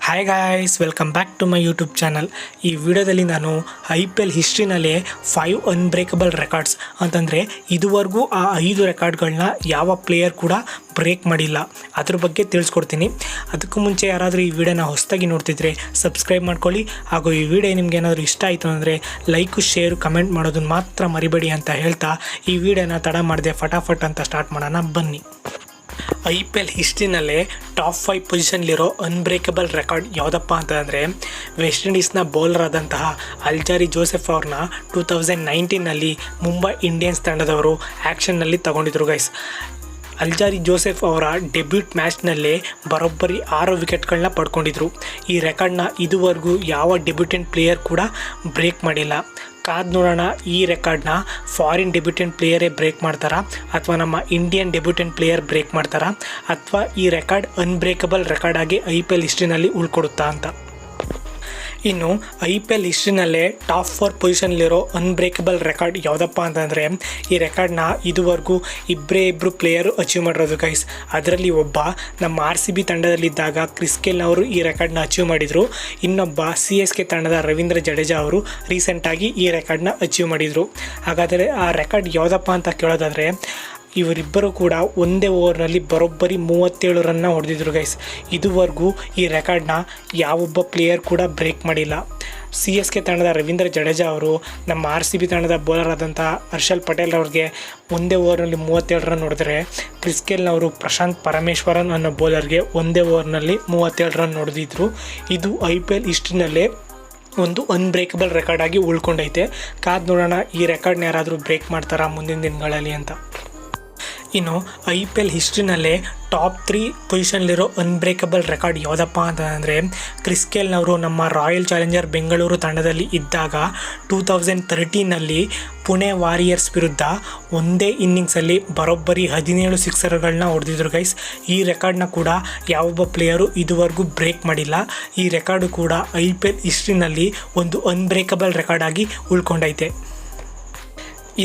Hi guys, welcome back to my YouTube channel. ಈ ವಿಡಿಯೋದಲ್ಲಿ ನಾನು IPL ಹಿಸ್ಟ್ರಿನಲ್ಲೇ 5 ಅನ್ಬ್ರೇಕಬಲ್ ರೆಕಾರ್ಡ್ಸ್ ಅಂತಂದರೆ ಇದುವರೆಗೂ ಆ 5 ರೆಕಾರ್ಡ್ಗಳನ್ನ ಯಾವ ಪ್ಲೇಯರ್ ಕೂಡ ಬ್ರೇಕ್ ಮಾಡಿಲ್ಲ ಅದ್ರ ಬಗ್ಗೆ ತಿಳಿಸ್ಕೊಡ್ತೀನಿ. ಅದಕ್ಕೂ ಮುಂಚೆ ಯಾರಾದರೂ ಈ ವಿಡಿಯೋನ ಹೊಸದಾಗಿ ನೋಡ್ತಿದ್ರೆ ಸಬ್ಸ್ಕ್ರೈಬ್ ಮಾಡ್ಕೊಳ್ಳಿ. ಹಾಗೂ ಈ ವಿಡಿಯೋ ನಿಮ್ಗೆ ಏನಾದರೂ ಇಷ್ಟ ಆಯಿತು ಅಂದರೆ ಲೈಕು, ಶೇರು, ಕಮೆಂಟ್ ಮಾಡೋದನ್ನ ಮಾತ್ರ ಮರಿಬೇಡಿ ಅಂತ ಹೇಳ್ತಾ ಈ ವಿಡಿಯೋನ ತಡ ಮಾಡದೆ ಫಟಾಫಟ್ ಅಂತ ಸ್ಟಾರ್ಟ್ ಮಾಡೋಣ ಬನ್ನಿ. IPL ಹಿಸ್ಟ್ರಿನಲ್ಲೇ ಟಾಪ್ 5 ಪೊಸಿಷನ್ಲಿರೋ ಅನ್ಬ್ರೇಕಬಲ್ ರೆಕಾರ್ಡ್ ಯಾವುದಪ್ಪ ಅಂತಂದರೆ ವೆಸ್ಟ್ ಇಂಡೀಸ್ನ ಬೌಲರ್ ಆದಂತಹ ಅಲ್ಜಾರಿ ಜೋಸೆಫ್ ಅವ್ರನ್ನ 2019ನಲ್ಲಿ ಮುಂಬೈ ಇಂಡಿಯನ್ಸ್ ತಂಡದವರು ಆ್ಯಕ್ಷನ್ನಲ್ಲಿ ತಗೊಂಡಿದ್ರು ಗೈಸ್. ಅಲ್ಜಾರಿ ಜೋಸೆಫ್ ಅವರ ಡೆಬ್ಯೂಟ್ ಮ್ಯಾಚ್ನಲ್ಲೇ ಬರೋಬ್ಬರಿ 6 ವಿಕೆಟ್ಗಳನ್ನ ಪಡ್ಕೊಂಡಿದ್ರು. ಈ ರೆಕಾರ್ಡ್ನ ಇದುವರೆಗೂ ಯಾವ ಡೆಬ್ಯೂಟೆಂಟ್ ಪ್ಲೇಯರ್ ಕೂಡ ಬ್ರೇಕ್ ಮಾಡಿಲ್ಲ. ಕಾದು ನೋಡೋಣ, ಈ ರೆಕಾರ್ಡ್ನ ಫಾರಿನ್ ಡೆಬ್ಯೂಟೆಂಟ್ ಪ್ಲೇಯರೇ ಬ್ರೇಕ್ ಮಾಡ್ತಾರಾ ಅಥವಾ ನಮ್ಮ ಇಂಡಿಯನ್ ಡೆಬ್ಯೂಟೆಂಟ್ ಪ್ಲೇಯರ್ ಬ್ರೇಕ್ ಮಾಡ್ತಾರಾ ಅಥವಾ ಈ ರೆಕಾರ್ಡ್ ಅನ್ಬ್ರೇಕಬಲ್ ರೆಕಾರ್ಡ್ ಆಗಿ IPL ಹಿಸ್ಟ್ರಿನಲ್ಲಿ ಉಳ್ಕೊಡುತ್ತಾ ಅಂತ. ಇನ್ನು IPL ಹಿಸ್ಟ್ರಿನಲ್ಲೇ ಟಾಪ್ 4 ಪೊಸಿಷನ್ಲಿರೋ ಅನ್ಬ್ರೇಕಬಲ್ ರೆಕಾರ್ಡ್ ಯಾವುದಪ್ಪ ಅಂತಂದರೆ ಈ ರೆಕಾರ್ಡ್ನ ಇದುವರೆಗೂ ಇಬ್ಬರು ಪ್ಲೇಯರು ಅಚೀವ್ ಮಾಡಿರೋದು ಗೈಸ್. ಅದರಲ್ಲಿ ಒಬ್ಬ ನಮ್ಮ RCB ತಂಡದಲ್ಲಿದ್ದಾಗ ಕ್ರಿಸ್ ಗೇಲ್ ಅವರು ಈ ರೆಕಾರ್ಡ್ನ ಅಚೀವ್ ಮಾಡಿದರು. ಇನ್ನೊಬ್ಬ CSK ತಂಡದ ರವೀಂದ್ರ ಜಡೇಜಾ ಅವರು ರೀಸೆಂಟಾಗಿ ಈ ರೆಕಾರ್ಡ್ನ ಅಚೀವ್ ಮಾಡಿದರು. ಹಾಗಾದರೆ ಆ ರೆಕಾರ್ಡ್ ಯಾವುದಪ್ಪ ಅಂತ ಕೇಳೋದಾದರೆ ಇವರಿಬ್ಬರು ಕೂಡ ಒಂದೇ ಓವರ್ನಲ್ಲಿ ಬರೋಬ್ಬರಿ 37 ರನ್ನ ಹೊಡೆದಿದ್ರು ಗೈಸ್. ಇದುವರೆಗೂ ಈ ರೆಕಾರ್ಡ್ನ ಯಾವೊಬ್ಬ ಪ್ಲೇಯರ್ ಕೂಡ ಬ್ರೇಕ್ ಮಾಡಿಲ್ಲ. CSK ತಂಡದ ರವೀಂದ್ರ ಜಡೇಜಾ ಅವರು ನಮ್ಮ RCB ತಂಡದ ಬೌಲರ್ ಆದಂಥ ಹರ್ಷಲ್ ಪಟೇಲ್ ಅವ್ರಿಗೆ ಒಂದೇ ಓವರ್ನಲ್ಲಿ 37 ರನ್ ಹೊಡೆದರೆ ಕ್ರಿಸ್ ಗೇಲ್ನವರು ಪ್ರಶಾಂತ್ ಪರಮೇಶ್ವರನ್ ಅನ್ನೋ ಬೌಲರ್ಗೆ ಒಂದೇ ಓವರ್ನಲ್ಲಿ 37 ರನ್ ಹೊಡೆದಿದ್ರು. ಇದು IPL ಹಿಸ್ಟ್ರಿನಲ್ಲೇ ಒಂದು ಅನ್ಬ್ರೇಕಬಲ್ ರೆಕಾರ್ಡ್ ಆಗಿ ಉಳ್ಕೊಂಡೈತೆ. ಕಾದು ನೋಡೋಣ, ಈ ರೆಕಾರ್ಡ್ನ ಯಾರಾದರೂ ಬ್ರೇಕ್ ಮಾಡ್ತಾರಾ ಮುಂದಿನ ದಿನಗಳಲ್ಲಿ ಅಂತ. ಇನ್ನು IPL ಹಿಸ್ಟ್ರಿನಲ್ಲೇ ಟಾಪ್ 3 ಪೊಸಿಷನ್ಲಿರೋ ಅನ್ಬ್ರೇಕಬಲ್ ರೆಕಾರ್ಡ್ ಯಾವುದಪ್ಪ ಅಂತಂದರೆ ಕ್ರಿಸ್ ಗೇಲ್ನವರು ನಮ್ಮ ರಾಯಲ್ ಚಾಲೆಂಜರ್ ಬೆಂಗಳೂರು ತಂಡದಲ್ಲಿ ಇದ್ದಾಗ 2013ನಲ್ಲಿ ಪುಣೆ ವಾರಿಯರ್ಸ್ ವಿರುದ್ಧ ಒಂದೇ ಇನ್ನಿಂಗ್ಸಲ್ಲಿ ಬರೋಬ್ಬರಿ 17 ಸಿಕ್ಸರ್ಗಳನ್ನ ಹೊಡೆದಿದ್ರು ಗೈಸ್. ಈ ರೆಕಾರ್ಡ್ನ ಕೂಡ ಯಾವೊಬ್ಬ ಪ್ಲೇಯರು ಇದುವರೆಗೂ ಬ್ರೇಕ್ ಮಾಡಿಲ್ಲ. ಈ ರೆಕಾರ್ಡು ಕೂಡ IPL ಹಿಸ್ಟ್ರಿನಲ್ಲಿ ಒಂದು ಅನ್ಬ್ರೇಕಬಲ್ ರೆಕಾರ್ಡ್ ಆಗಿ ಉಳ್ಕೊಂಡೈತೆ.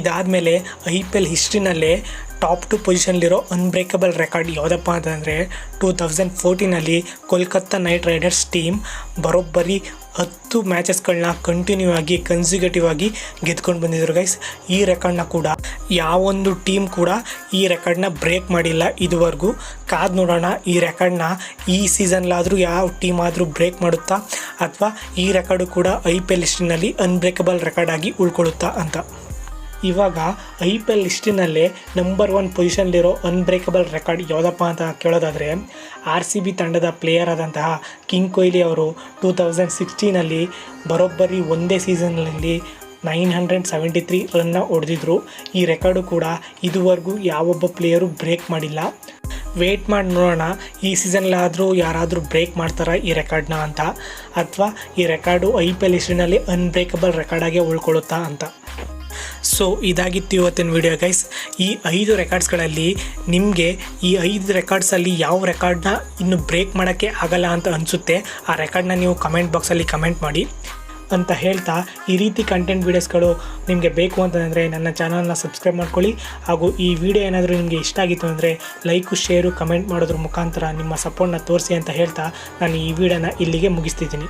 ಇದಾದಮೇಲೆ IPL ಹಿಸ್ಟ್ರಿನಲ್ಲೇ ಟಾಪ್ 2 ಪೊಸಿಷನ್ಲಿರೋ ಅನ್ಬ್ರೇಕಬಲ್ ರೆಕಾರ್ಡ್ ಯಾವುದಪ್ಪ ಅಂತಂದರೆ 2014ನಲ್ಲಿ ಕೋಲ್ಕತ್ತಾ ನೈಟ್ ರೈಡರ್ಸ್ ಟೀಮ್ ಬರೋಬ್ಬರಿ 10 ಮ್ಯಾಚಸ್ಗಳನ್ನ ಕಂಟಿನ್ಯೂ ಆಗಿ ಕನ್ಸಿಕ್ಯೂಟಿವ್ ಆಗಿ ಗೆದ್ಕೊಂಡು ಬಂದಿದ್ರು ಗೈಸ್. ಈ ರೆಕಾರ್ಡ್ನ ಕೂಡ ಯಾವೊಂದು ಟೀಮ್ ಕೂಡ ಈ ರೆಕಾರ್ಡ್ನ ಬ್ರೇಕ್ ಮಾಡಿಲ್ಲ ಇದುವರೆಗೂ. ಕಾದು ನೋಡೋಣ, ಈ ರೆಕಾರ್ಡ್ನ ಈ ಸೀಸನ್ಲಾದರೂ ಯಾವ ಟೀಮ್ ಆದರೂ ಬ್ರೇಕ್ ಮಾಡುತ್ತಾ ಅಥವಾ ಈ ರೆಕಾರ್ಡು ಕೂಡ IPL ಹಿಸ್ಟ್ರಿನಲ್ಲಿ ಅನ್ಬ್ರೇಕಬಲ್ ರೆಕಾರ್ಡ್ ಆಗಿ ಉಳ್ಕೊಳ್ಳುತ್ತಾ ಅಂತ. ಇವಾಗ IPL ಹಿಸ್ಟ್ರಿನಲ್ಲೇ ನಂಬರ್ 1 ಪೊಸಿಷನ್ಲಿರೋ ಅನ್ಬ್ರೇಕಬಲ್ ರೆಕಾರ್ಡ್ ಯಾವುದಪ್ಪ ಅಂತ ಕೇಳೋದಾದರೆ RCB ತಂಡದ ಪ್ಲೇಯರ್ ಆದಂತಹ ಕಿಂಗ್ ಕೊಹ್ಲಿ ಅವರು 2016ನಲ್ಲಿ ಬರೋಬ್ಬರಿ ಒಂದೇ ಸೀಸನ್ನಲ್ಲಿ 973 ರನ್ನ ಹೊಡೆದಿದ್ರು. ಈ ರೆಕಾರ್ಡು ಕೂಡ ಇದುವರೆಗೂ ಯಾವೊಬ್ಬ ಪ್ಲೇಯರು ಬ್ರೇಕ್ ಮಾಡಿಲ್ಲ. ವೇಟ್ ಮಾಡಿ ನೋಡೋಣ, ಈ ಸೀಸನ್ಲಾದರೂ ಯಾರಾದರೂ ಬ್ರೇಕ್ ಮಾಡ್ತಾರಾ ಈ ರೆಕಾರ್ಡ್ನ ಅಂತ ಅಥವಾ ಈ ರೆಕಾರ್ಡು IPL ಹಿಸ್ಟ್ರಿನಲ್ಲಿ ಅನ್ಬ್ರೇಕಬಲ್ ರೆಕಾರ್ಡಾಗೆ ಉಳ್ಕೊಳ್ಳುತ್ತಾ ಅಂತ. ಸೊ ಇದಾಗಿತ್ತು ಇವತ್ತಿನ ವಿಡಿಯೋ ಗೈಸ್. ಈ 5 ರೆಕಾರ್ಡ್ಸ್ಗಳಲ್ಲಿ ನಿಮಗೆ ಈ 5 ರೆಕಾರ್ಡ್ಸಲ್ಲಿ ಯಾವ ರೆಕಾರ್ಡ್ನ ಇನ್ನು ಬ್ರೇಕ್ ಮಾಡೋಕ್ಕೆ ಆಗಲ್ಲ ಅಂತ ಅನಿಸುತ್ತೆ ಆ ರೆಕಾರ್ಡ್ನ ನೀವು ಕಮೆಂಟ್ ಬಾಕ್ಸಲ್ಲಿ ಕಮೆಂಟ್ ಮಾಡಿ ಅಂತ ಹೇಳ್ತಾ, ಈ ರೀತಿ ಕಂಟೆಂಟ್ ವೀಡಿಯೋಸ್ಗಳು ನಿಮಗೆ ಬೇಕು ಅಂತಂದರೆ ನನ್ನ ಚಾನಲ್ನ ಸಬ್ಸ್ಕ್ರೈಬ್ ಮಾಡ್ಕೊಳ್ಳಿ. ಹಾಗೂ ಈ ವಿಡಿಯೋ ಏನಾದರೂ ನಿಮಗೆ ಇಷ್ಟ ಆಗಿತ್ತು ಅಂದರೆ ಲೈಕು, ಶೇರು, ಕಮೆಂಟ್ ಮಾಡೋದ್ರ ಮುಖಾಂತರ ನಿಮ್ಮ ಸಪೋರ್ಟ್ನ ತೋರಿಸಿ ಅಂತ ಹೇಳ್ತಾ ನಾನು ಈ ವಿಡಿಯೋನ ಇಲ್ಲಿಗೆ ಮುಗಿಸ್ತಿದ್ದೀನಿ.